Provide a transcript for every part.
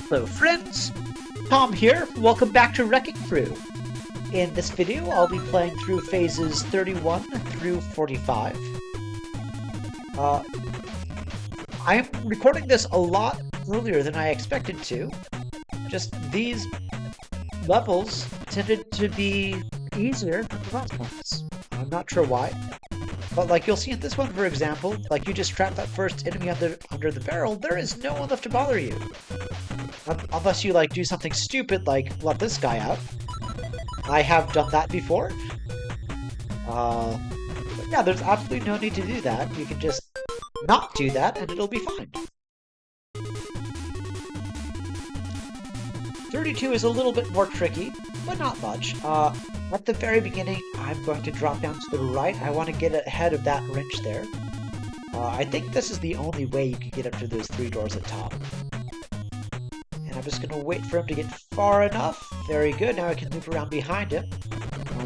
Hello friends, Tom here, welcome back to Wrecking Crew. In this video I'll be playing through phases 31 through 45. I'm recording this a lot earlier than I expected to. Just these levels tended to be easier than the last ones. I'm not sure why. But like you'll see in this one, for example, like you just trap that first enemy under the barrel, there is no one left to bother you. Unless you like do something stupid like let this guy out. I have done that before. But yeah, there's absolutely no need to do that. You can just not do that and it'll be fine. 32 is a little bit more tricky, but not much. At the very beginning, I'm going to drop down to the right. I want to get ahead of that wrench there. I think this is the only way you can get up to those 3 doors at top. And I'm just going to wait for him to get far enough. Very good. Now I can loop around behind him.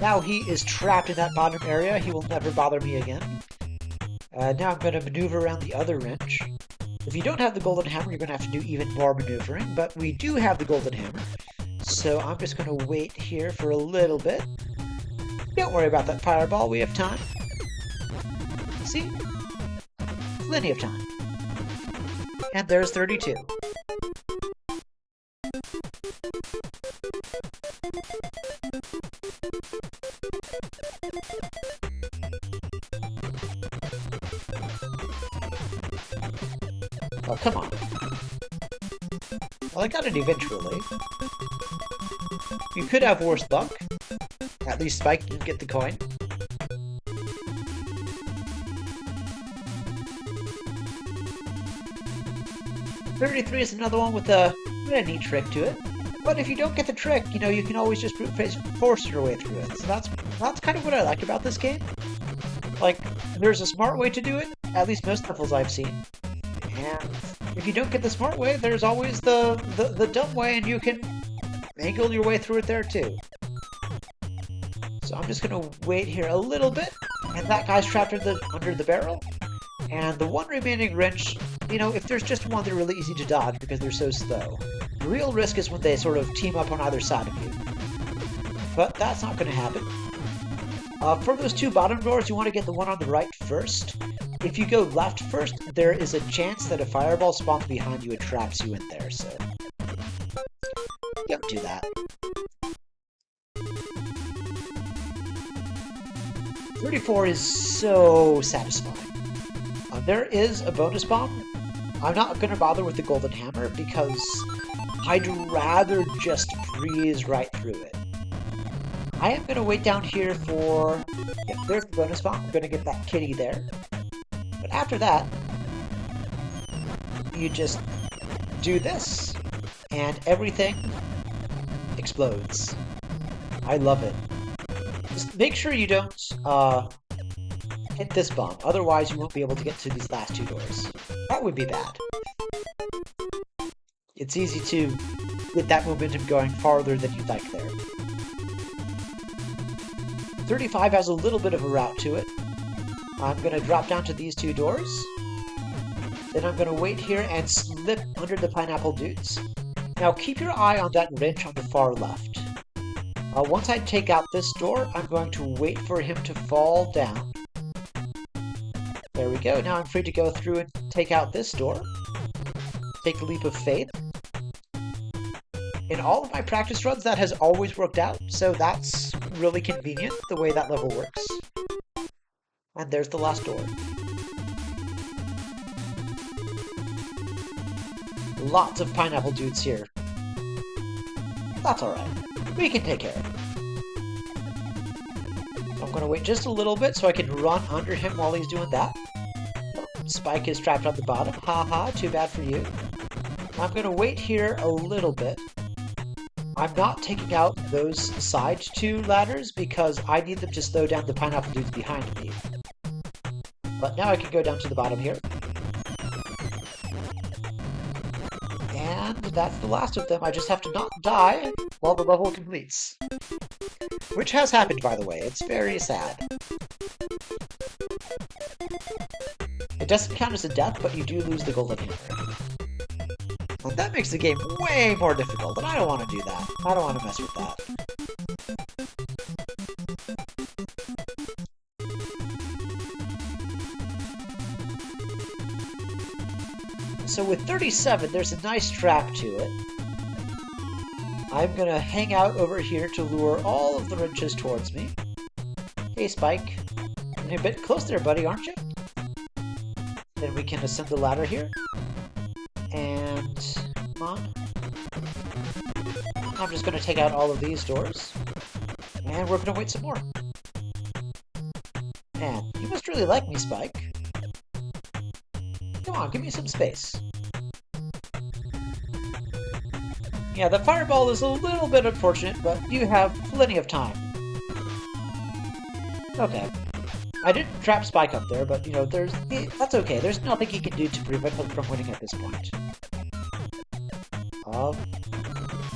Now he is trapped in that bottom area. He will never bother me again. Now I'm going to maneuver around the other wrench. If you don't have the golden hammer, you're going to have to do even more maneuvering, but we do have the golden hammer. So I'm just going to wait here for a little bit. Don't worry about that fireball, we have time. See? Plenty of time. And there's 32. Oh, come on. Well, I got it eventually. You could have worse luck. At least Spike didn't get the coin. $33 is another one with a neat trick to it. But if you don't get the trick, you know, you can always just force your way through it. So that's kind of what I like about this game. Like, there's a smart way to do it, at least most levels I've seen. And if you don't get the smart way, there's always the dumb way, and you can angle your way through it there too. So I'm just going to wait here a little bit, and that guy's trapped under the barrel. And the one remaining wrench, you know, if there's just one, they're really easy to dodge because they're so slow. The real risk is when they sort of team up on either side of you. But that's not going to happen. For those 2 bottom doors, you want to get the one on the right first. If you go left first, there is a chance that a fireball spawns behind you and traps you in there, so don't do that. 34 is so satisfying. There is a bonus bomb. I'm not going to bother with the golden hammer because I'd rather just breeze right through it. I am going to wait down here for... Yep, there's the bonus bomb. I'm going to get that kitty there. But after that, you just do this, and everything explodes. I love it. Just make sure you don't hit this bomb, otherwise you won't be able to get to these last 2 doors. That would be bad. It's easy to get that momentum going farther than you'd like there. 35 has a little bit of a route to it. I'm going to drop down to these 2 doors. Then I'm going to wait here and slip under the pineapple dudes. Now keep your eye on that wrench on the far left. Once I take out this door, I'm going to wait for him to fall down. There we go. Now I'm free to go through and take out this door. Take a leap of faith. In all of my practice runs, that has always worked out, so that's really convenient, the way that level works. And there's the last door. Lots of pineapple dudes here. That's alright. We can take care of it. So I'm going to wait just a little bit so I can run under him while he's doing that. Oh, Spike is trapped on the bottom. Haha, too bad for you. I'm going to wait here a little bit. I'm not taking out those side 2 ladders because I need them to slow down the pineapple dudes behind me. But now I can go down to the bottom here. And that's the last of them. I just have to not die while the level completes. Which has happened, by the way. It's very sad. It doesn't count as a death, but you do lose the golden hammer. And that makes the game way more difficult, and I don't want to do that. I don't want to mess with that. So with 37, there's a nice trap to it. I'm gonna hang out over here to lure all of the wrenches towards me. Hey, Spike. You're a bit close there, buddy, aren't you? Then we can ascend the ladder here. And come on. I'm just gonna take out all of these doors. And we're gonna wait some more. Man, you must really like me, Spike. Come on, give me some space. Yeah, the fireball is a little bit unfortunate, but you have plenty of time. Okay. I didn't trap Spike up there, but, you know, that's okay. There's nothing he can do to prevent him from winning at this point.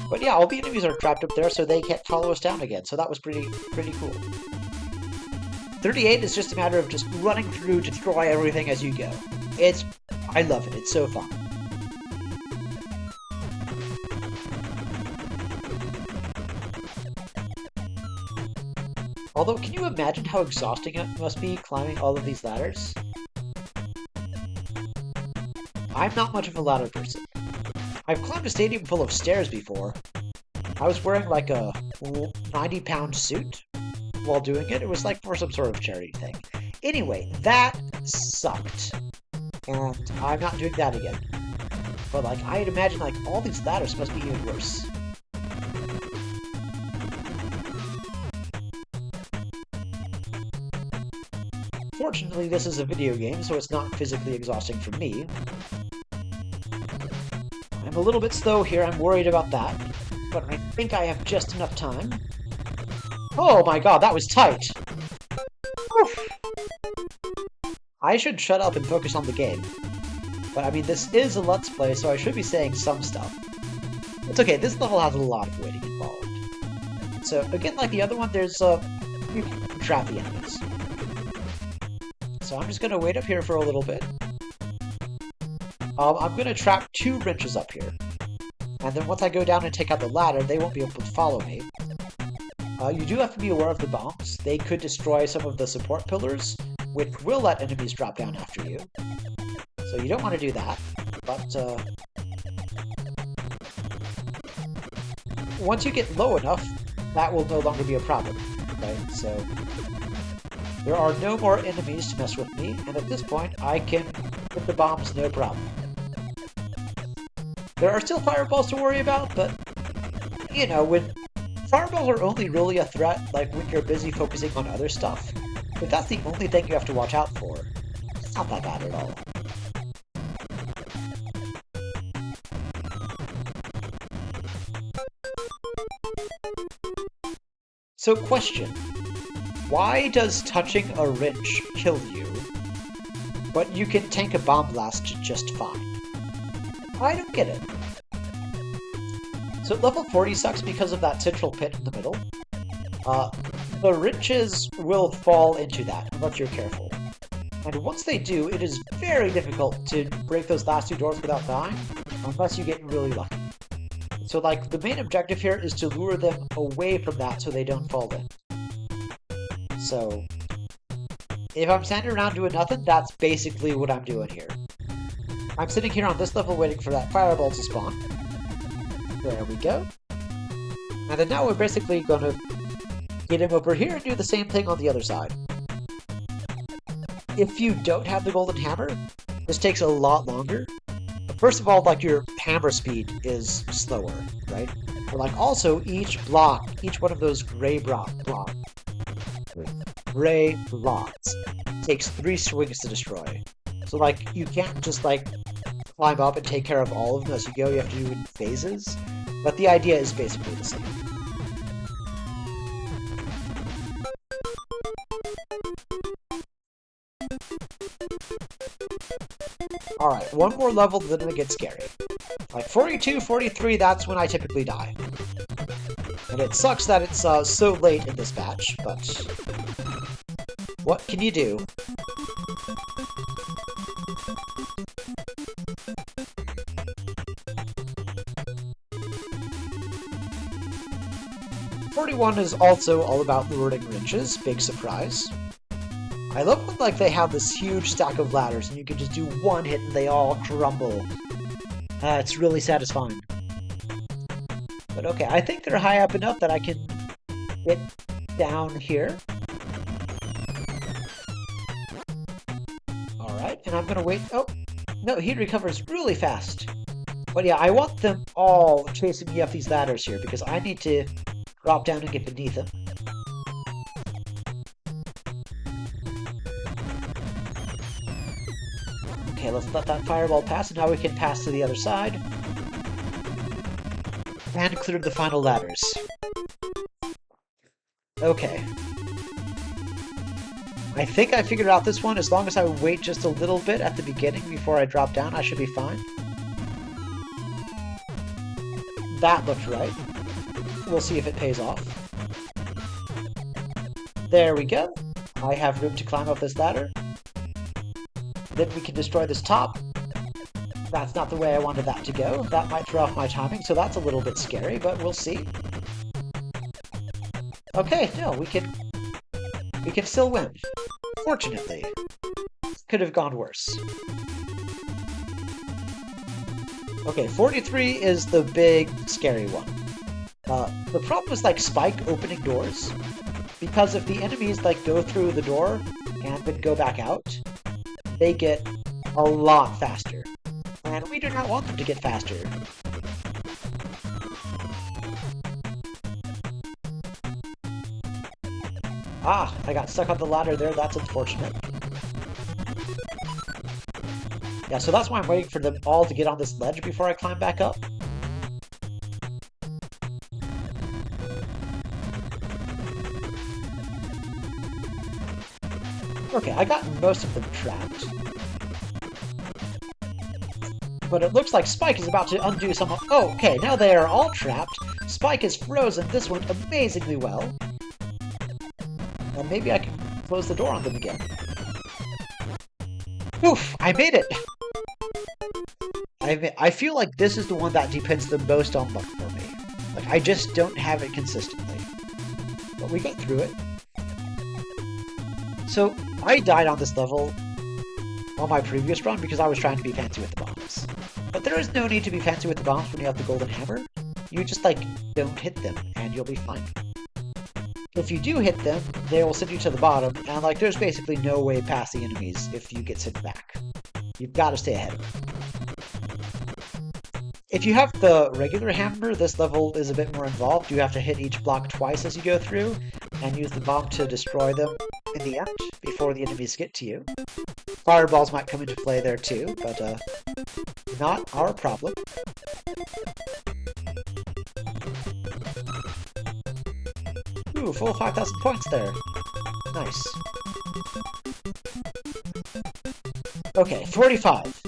But yeah, all the enemies are trapped up there, so they can't follow us down again, so that was pretty cool. 38 is just a matter of just running through to destroy everything as you go. I love it. It's so fun. Although, can you imagine how exhausting it must be climbing all of these ladders? I'm not much of a ladder person. I've climbed a stadium full of stairs before. I was wearing like a 90-pound suit while doing it. It was like for some sort of charity thing. Anyway, that sucked. And I'm not doing that again. But like, I'd imagine like all these ladders must be even worse. Fortunately, this is a video game, so it's not physically exhausting for me. I'm a little bit slow here, I'm worried about that. But I think I have just enough time. Oh my god, that was tight! Oof. I should shut up and focus on the game. But I mean, this is a Let's Play, so I should be saying some stuff. It's okay, this level has a lot of waiting involved. So, again, like the other one, there's you can trap the enemies. So I'm just going to wait up here for a little bit. I'm going to trap 2 wrenches up here. And then once I go down and take out the ladder, they won't be able to follow me. You do have to be aware of the bombs. They could destroy some of the support pillars, which will let enemies drop down after you. So you don't want to do that. But once you get low enough, that will no longer be a problem. Right? So there are no more enemies to mess with me, and at this point, I can hit the bombs no problem. There are still fireballs to worry about, but, you know, when fireballs are only really a threat, like when you're busy focusing on other stuff, if that's the only thing you have to watch out for, it's not that bad at all. So, question. Why does touching a wrench kill you, but you can tank a bomb blast just fine? I don't get it. So level 40 sucks because of that central pit in the middle. The wrenches will fall into that, unless you're careful. And once they do, it is very difficult to break those last 2 doors without dying, unless you get really lucky. So like, the main objective here is to lure them away from that so they don't fall in. So, if I'm standing around doing nothing, that's basically what I'm doing here. I'm sitting here on this level waiting for that fireball to spawn. There we go. And then now we're basically gonna get him over here and do the same thing on the other side. If you don't have the golden hammer, this takes a lot longer. First of all, like, your hammer speed is slower, right? But like, also, each one of those gray blocks takes 3 swings to destroy. So like, you can't just like climb up and take care of all of them as you go. You have to do it in phases. But the idea is basically the same. Alright, one more level, then it gets scary. Like 42, 43, that's when I typically die. And it sucks that it's so late in this batch, but what can you do? 41 is also all about lording riches. Big surprise. I love when like they have this huge stack of ladders and you can just do one hit and they all crumble. It's really satisfying. But okay, I think they're high up enough that I can get down here. Alright, and I'm gonna wait. Oh, no, he recovers really fast. But yeah, I want them all chasing me up these ladders here because I need to drop down and get beneath them. Okay, let's let that fireball pass, and now we can pass to the other side. And clear the final ladders. Okay. I think I figured out this one. As long as I wait just a little bit at the beginning before I drop down, I should be fine. That looked right. We'll see if it pays off. There we go. I have room to climb up this ladder. Then we can destroy this top. That's not the way I wanted that to go. That might throw off my timing, so that's a little bit scary, but we'll see. Okay, no, we can still win. Fortunately. Could have gone worse. Okay, 43 is the big, scary one. The problem is, like, Spike opening doors. Because if the enemies, like, go through the door and then go back out, they get a lot faster. And we do not want them to get faster. Ah, I got stuck on the ladder there. That's unfortunate. Yeah, so that's why I'm waiting for them all to get on this ledge before I climb back up. Okay, I got most of them trapped. But it looks like Spike is about to undo some of... Oh, okay, now they are all trapped. Spike is frozen. This went amazingly well. And maybe I can close the door on them again. Oof, I made it! I feel like this is the one that depends the most on luck for me. Like, I just don't have it consistently. But we got through it. So, I died on this level on my previous run because I was trying to be fancy with the bombs. But there is no need to be fancy with the bombs when you have the golden hammer. You just, like, don't hit them, and you'll be fine. If you do hit them, they will send you to the bottom, and, like, there's basically no way past the enemies if you get sent back. You've got to stay ahead of them. If you have the regular hammer, this level is a bit more involved. You have to hit each block twice as you go through, and use the bomb to destroy them in the end, before the enemies get to you. Fireballs might come into play there too, but not our problem. Ooh, full 5,000 points there. Nice. Okay, 45.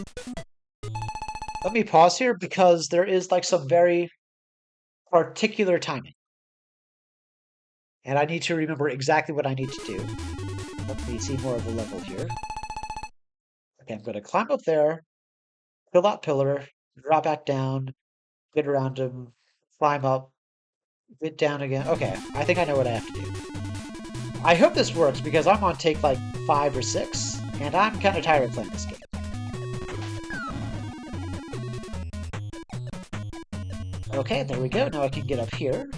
Let me pause here because there is like some very particular timing. And I need to remember exactly what I need to do. Let me see more of the level here. Okay, I'm going to climb up there, kill that pillar, drop back down, get around him, climb up, get down again. Okay, I think I know what I have to do. I hope this works because I'm on take like 5 or 6, and I'm kind of tired of playing this game. Okay, there we go. Now I can get up here.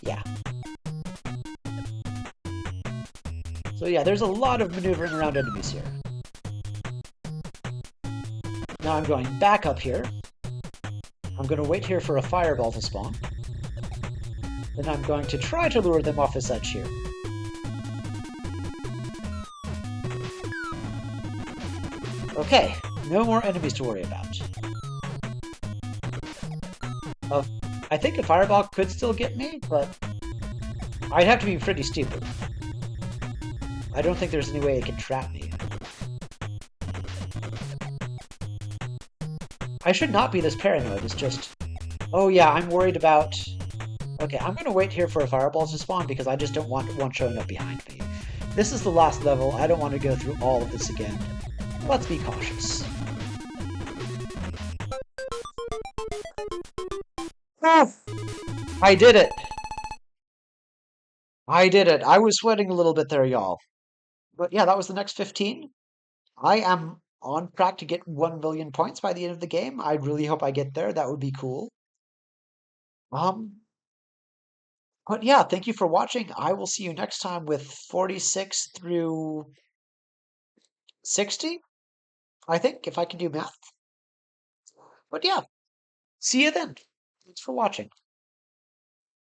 Yeah. So yeah, there's a lot of maneuvering around enemies here. Now I'm going back up here. I'm going to wait here for a fireball to spawn. Then I'm going to try to lure them off this edge here. Okay, no more enemies to worry about. I think a fireball could still get me, but I'd have to be pretty stupid. I don't think there's any way it can trap me. I should not be this paranoid, it's just... Oh yeah, I'm worried about... Okay, I'm gonna wait here for a fireball to spawn because I just don't want one showing up behind me. This is the last level, I don't want to go through all of this again. Let's be cautious. I did it. I did it. I was sweating a little bit there, y'all. But yeah, that was the next 15. I am on track to get 1 million points by the end of the game. I really hope I get there. That would be cool. Um, but yeah, thank you for watching. I will see you next time with 46 through 60, I think, if I can do math. But yeah, see you then. Thanks for watching.